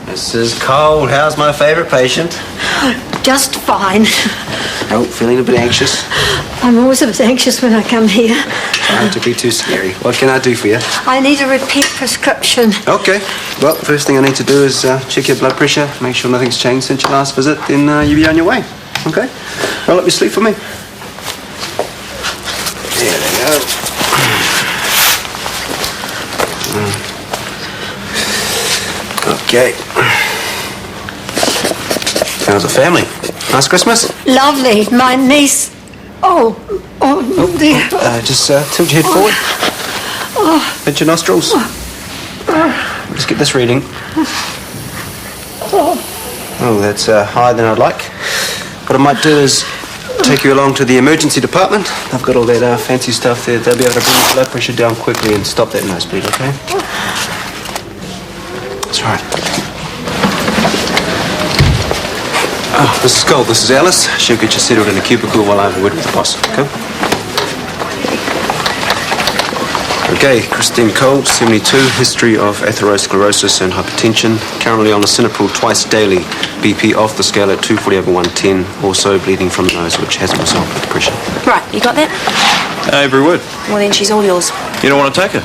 Mrs. Cole, how's my favourite patient? Just fine. Oh, feeling a bit anxious? I'm always a bit anxious when I come here. Trying to be too scary. What can I do for you? I need a repeat prescription. Okay. Well, first thing I need to do is check your blood pressure, make sure nothing's changed since your last visit, then you'll be on your way. Okay? Well, let me sleep for me. There we go. Okay. How's the family? Nice Christmas? Lovely. My niece... Oh, dear. Just tilt your head forward. Pinch your nostrils. Let's get this reading. Oh, that's higher than I'd like. What I might do is take you along to the emergency department. They've got all that fancy stuff there. They'll be able to bring your blood pressure down quickly and stop that nosebleed, okay? That's right. Oh, Mrs. Gold, this is Alice. She'll get you settled in a cubicle while I have a word with the boss, okay? Okay, Christine Cole, 72, history of atherosclerosis and hypertension, currently on lisinopril twice daily, BP off the scale at 240/110, also bleeding from the nose, which hasn't resolved with pressure. Right, you got that? Every word. Well, then she's all yours. You don't want to take her?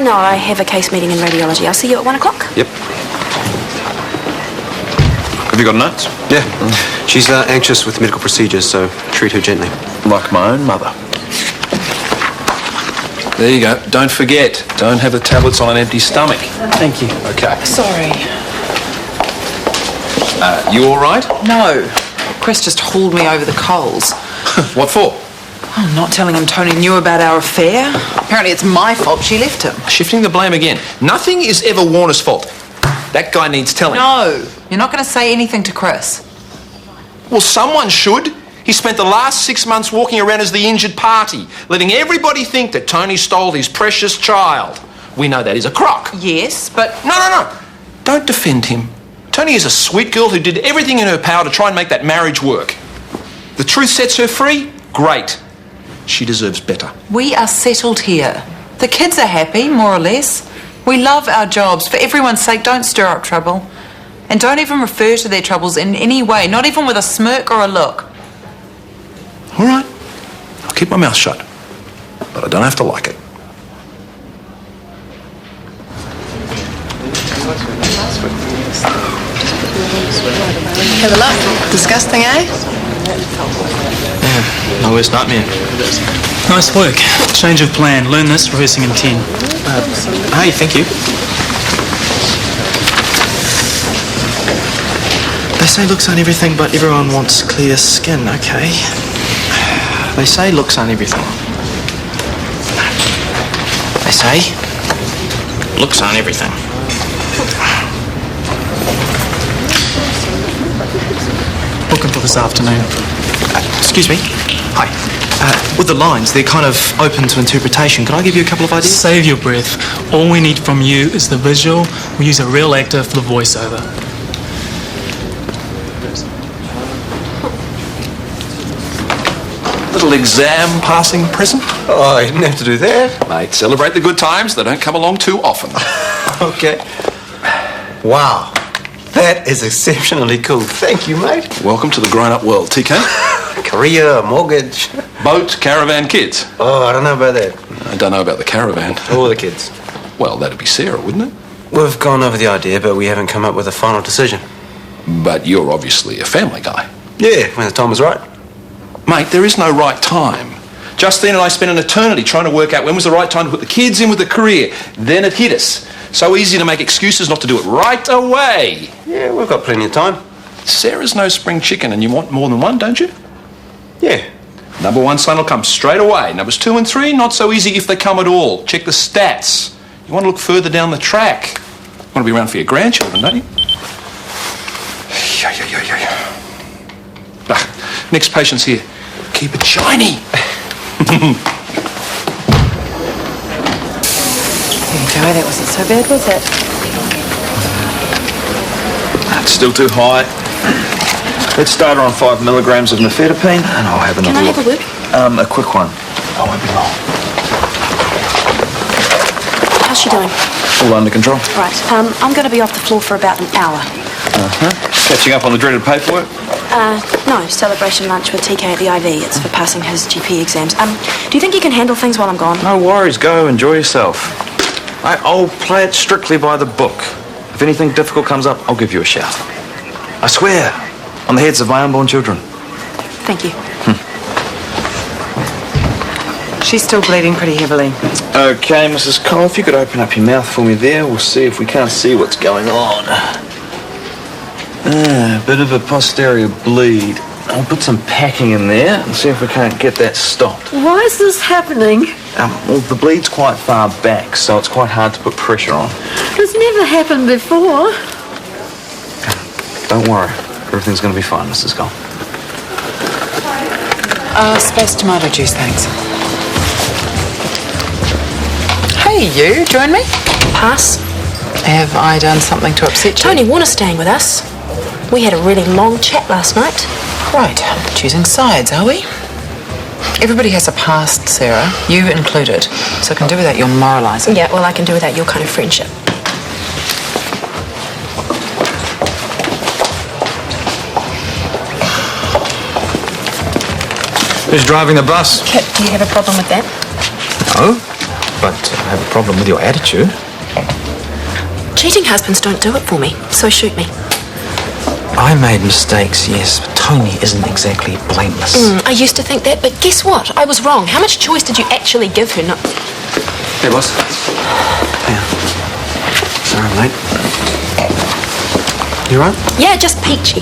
No, I have a case meeting in radiology. I'll see you at 1 o'clock. Yep. Have you got notes? Yeah. She's anxious with medical procedures, so treat her gently. Like my own mother. There you go. Don't forget, don't have the tablets on an empty stomach. Thank you. Okay. Sorry. You all right? No. Chris just hauled me over the coals. What for? I'm not telling him Tony knew about our affair. Apparently it's my fault she left him. Shifting the blame again. Nothing is ever Warner's fault. That guy needs telling. No. You're not going to say anything to Chris. Well, someone should. He spent the last 6 months walking around as the injured party, letting everybody think that Tony stole his precious child. We know that is a crock. Yes, but... No. Don't defend him. Tony is a sweet girl who did everything in her power to try and make that marriage work. The truth sets her free? Great. She deserves better. We are settled here. The kids are happy, more or less. We love our jobs. For everyone's sake, don't stir up trouble. And don't even refer to their troubles in any way, not even with a smirk or a look. All right. I'll keep my mouth shut. But I don't have to like it. Have a look. Disgusting, eh? Yeah, my worst nightmare. Nice work. Change of plan. Learn this, rehearsing in 10. Hey, thank you. They say looks aren't everything, but everyone wants clear skin, okay? They say looks aren't everything. They say looks aren't everything. Looking for this afternoon. Excuse me. Hi. With the lines, they're kind of open to interpretation. Can I give you a couple of ideas? Save your breath. All we need from you is the visual. We use a real actor for the voiceover. Little exam passing present. Oh, you didn't have to do that. Mate, celebrate the good times. They don't come along too often. Okay. Wow. That is exceptionally cool. Thank you, mate. Welcome to the grown-up world, TK. Career, mortgage. Boat, caravan, kids. Oh, I don't know about that. I don't know about the caravan. Or the kids. Well, that'd be Sarah, wouldn't it? We've gone over the idea, but we haven't come up with a final decision. But you're obviously a family guy. Yeah, when the time was right. Mate, there is no right time. Justine and I spent an eternity trying to work out when was the right time to put the kids in with the career. Then it hit us. So easy to make excuses not to do it right away. Yeah, we've got plenty of time. Sarah's no spring chicken, and you want more than one, don't you? Yeah. Number 1 son will come straight away. Numbers 2 and 3, not so easy if they come at all. Check the stats. You want to look further down the track. You want to be around for your grandchildren, don't you? Next patient's here. Keep it shiny. Okay, that wasn't so bad, was it? That's still too high. Let's start her on 5 milligrams of nifedipine, and I'll have another look. Can I have a word? A quick one. I won't be long. How's she doing? All under control. Right, I'm going to be off the floor for about an hour. Catching up on the dreaded paperwork? No, celebration lunch with TK at the IV. It's for passing his GP exams. Do you think you can handle things while I'm gone? No worries, go, enjoy yourself. I'll play it strictly by the book. If anything difficult comes up, I'll give you a shout. I swear, on the heads of my unborn children. Thank you. She's still bleeding pretty heavily. Okay, Mrs. Cole, if you could open up your mouth for me there, we'll see if we can't see what's going on. A bit of a posterior bleed. I'll put some packing in there and see if we can't get that stopped. Why is this happening? Well, the bleed's quite far back, so it's quite hard to put pressure on. It's never happened before. Don't worry, everything's going to be fine, Mrs. Cole. Spiced tomato juice, thanks. Hey, you, join me? Pass. Have I done something to upset you? Tony Warner's staying with us. We had a really long chat last night. Right, choosing sides, are we? Everybody has a past, Sarah, you included, so I can do without your moralising. Yeah, well, I can do without your kind of friendship. Who's driving the bus? Kit, do you have a problem with that? No, but I have a problem with your attitude. Cheating husbands don't do it for me, so shoot me. I made mistakes, yes, but Tony isn't exactly blameless. I used to think that, but guess what? I was wrong. How much choice did you actually give her? Hey, boss. Hey. Sorry I'm late. You right? Yeah, just peachy.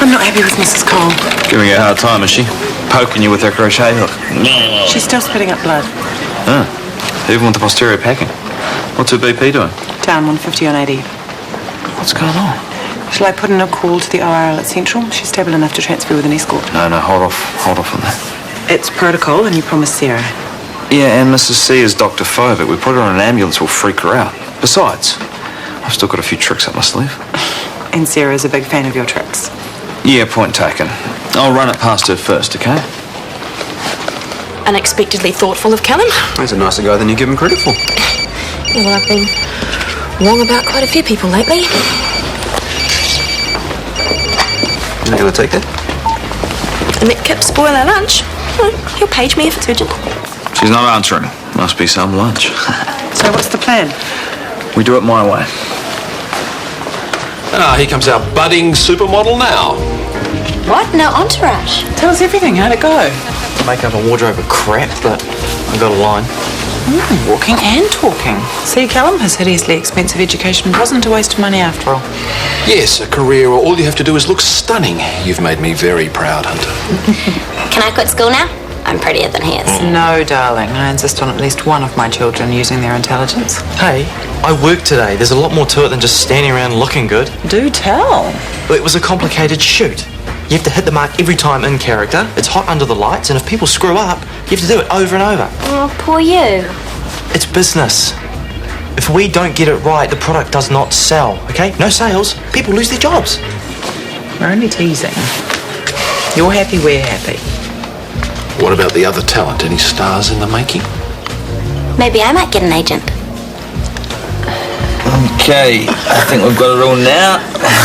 I'm not happy with Mrs. Cole. Giving you a hard time, is she? Poking you with her crochet hook. She's still spitting up blood. Even with the posterior packing. What's her BP doing? Down 150 on 80. What's going on? Shall I put in a call to the ORL at Central? She's stable enough to transfer with an escort. No, hold off on that. It's protocol, and you promised Sarah. Yeah, and Mrs. C is Dr. Fovic. We put her on an ambulance, we'll freak her out. Besides, I've still got a few tricks up my sleeve. And Sarah's a big fan of your tricks. Yeah, point taken. I'll run it past her first, okay? Unexpectedly thoughtful of Callum. He's a nicer guy than you give him credit for. Yeah, well, I've been wrong about quite a few people lately. You're not going to take that? I met Kip spoil our lunch. He'll page me if it's urgent. She's not answering. Must be some lunch. So what's the plan? We do it my way. Here comes our budding supermodel now. What? No entourage. Tell us everything, how'd it go? Makeup and wardrobe are crap, but I got a line. Walking and talking. See, Callum, his hideously expensive education wasn't a waste of money after all. Yes, a career where all you have to do is look stunning. You've made me very proud, Hunter. Can I quit school now? I'm prettier than he is. No, darling. I insist on at least one of my children using their intelligence. Hey, I worked today. There's a lot more to it than just standing around looking good. Do tell. It was a complicated shoot. You have to hit the mark every time in character. It's hot under the lights, and if people screw up, you have to do it over and over. Oh, poor you. It's business. If we don't get it right, the product does not sell, okay? No sales, people lose their jobs. We're only teasing. You're happy, we're happy. What about the other talent? Any stars in the making? Maybe I might get an agent. Okay, I think we've got it all now.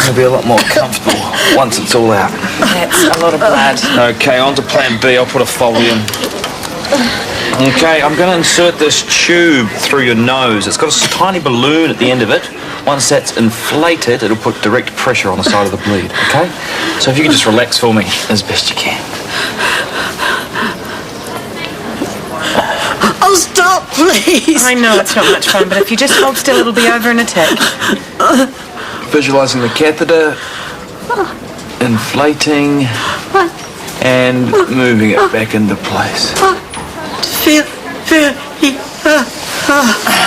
It'll be a lot more comfortable once it's all out. That's a lot of blood. Okay, on to plan B. I'll put a Foley in. Okay, I'm going to insert this tube through your nose. It's got a tiny balloon at the end of it. Once that's inflated, it'll put direct pressure on the side of the bleed, okay? So if you could just relax for me as best you can. Oh, stop, please. I know it's not much fun, but if you just hold still, it'll be over in a tick. Visualizing the catheter, inflating, and moving it back into place.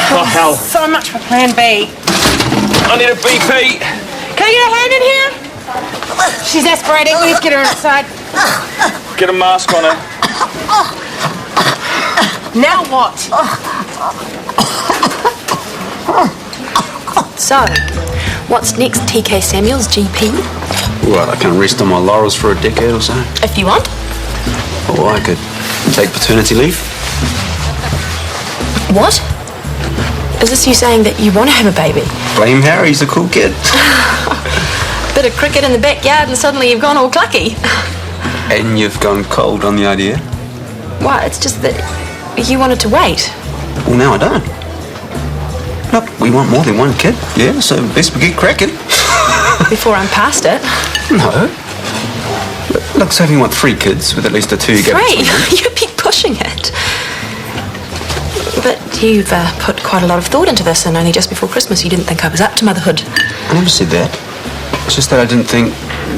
Oh, hell. So much for plan B. I need a BP. Can I get a hand in here? She's aspirating. Let's get her inside. Get a mask on her. Now what? So, what's next, TK Samuels, GP? Right, I can rest on my laurels for a decade or so. If you want. Or I could take paternity leave. What? Is this you saying that you want to have a baby? Blame Harry, he's a cool kid. Bit of cricket in the backyard and suddenly you've gone all clucky. And you've gone cold on the idea? Well, it's just that you wanted to wait. Well, now I don't. Look, we want more than one kid, yeah, so best we get cracking. Before I'm past it. No. Look, so if you want 3 kids with at least a 2 gap. 3? You'd be pushing it. But you've put quite a lot of thought into this, and only just before Christmas you didn't think I was up to motherhood. I never said that. It's just that I didn't think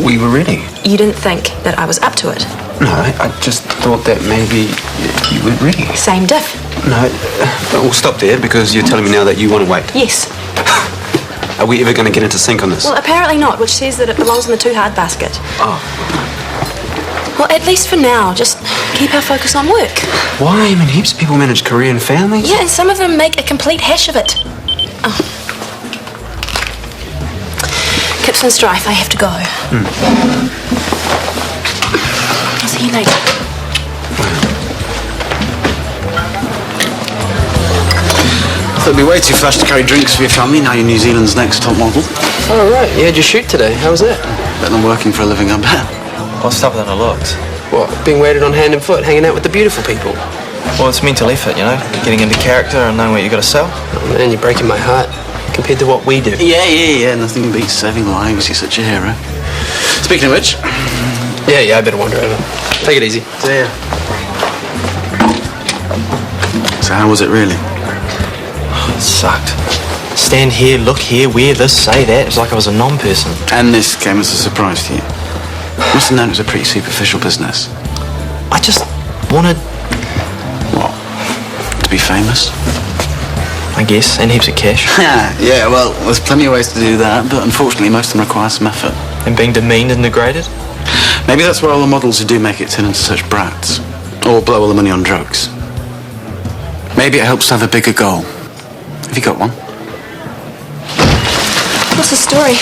we were ready. You didn't think that I was up to it? No, I just thought that maybe you weren't ready. Same diff. No, we'll stop there because you're telling me now that you want to wait. Yes. Are we ever going to get into sync on this? Well, apparently not, which says that it belongs in the too hard basket. Oh. Well, at least for now, just keep our focus on work. Why? I mean, heaps of people manage career and families. Yeah, and some of them make a complete hash of it. Oh. Kips and strife, I have to go. I'll see you later. It'll be way too fast to carry drinks for your family now you're New Zealand's next top model. Oh, right. You had your shoot today. How was that? Better than working for a living, I bet. I'll stop that I looked. What, being waited on hand and foot, hanging out with the beautiful people? Well, it's mental effort, you know, getting into character and knowing what you got to sell. Oh, man, you're breaking my heart compared to what we do. Yeah. Nothing beats saving lives. You're such a hero. Speaking of which... Yeah, I better wander over. Take it easy. See ya. So how was it really? It sucked. Stand here, look here, wear this, say that. It's like I was a non-person. And this came as a surprise to you? Must have known it was a pretty superficial business. I just wanted... What? To be famous? I guess, and heaps of cash. Yeah, well, there's plenty of ways to do that, but unfortunately most of them require some effort. And being demeaned and degraded? Maybe that's why all the models who do make it turn into such brats. Or blow all the money on drugs. Maybe it helps to have a bigger goal. Have you got one? What's the story?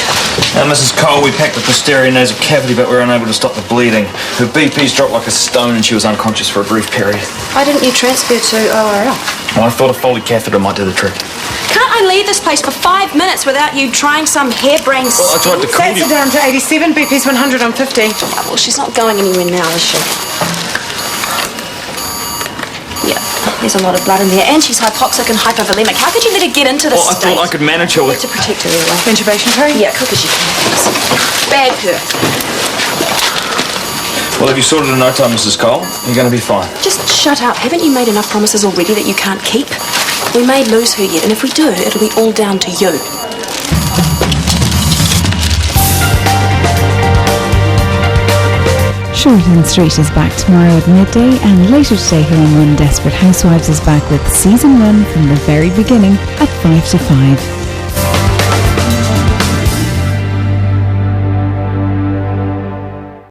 Now, Mrs. Cole, we packed the posterior nasal cavity, but we were unable to stop the bleeding. Her BP's dropped like a stone and she was unconscious for a brief period. Why didn't you transfer to ORL? Well, I thought a Foley catheter might do the trick. Can't I leave this place for 5 minutes without you trying some harebrained Well, I tried to call Sats you. are down to 87, BP's 100 on 50. Well, she's not going anywhere now, is she? Yeah, there's a lot of blood in there, and she's hypoxic and hypovolemic. How could you let her get into this Well, I state? thought I could manage her You with... have to protect her anyway. Intubation tray? Yeah, quick as you can. Bag her. Well, if you sorted in no time, Mrs. Cole, you're going to be fine. Just shut up. Haven't you made enough promises already that you can't keep? We may lose her yet, and if we do, it'll be all down to you. Shortland Street is back tomorrow at midday, and later today here on One Desperate Housewives is back with Season 1 from the very beginning at 5 to 5.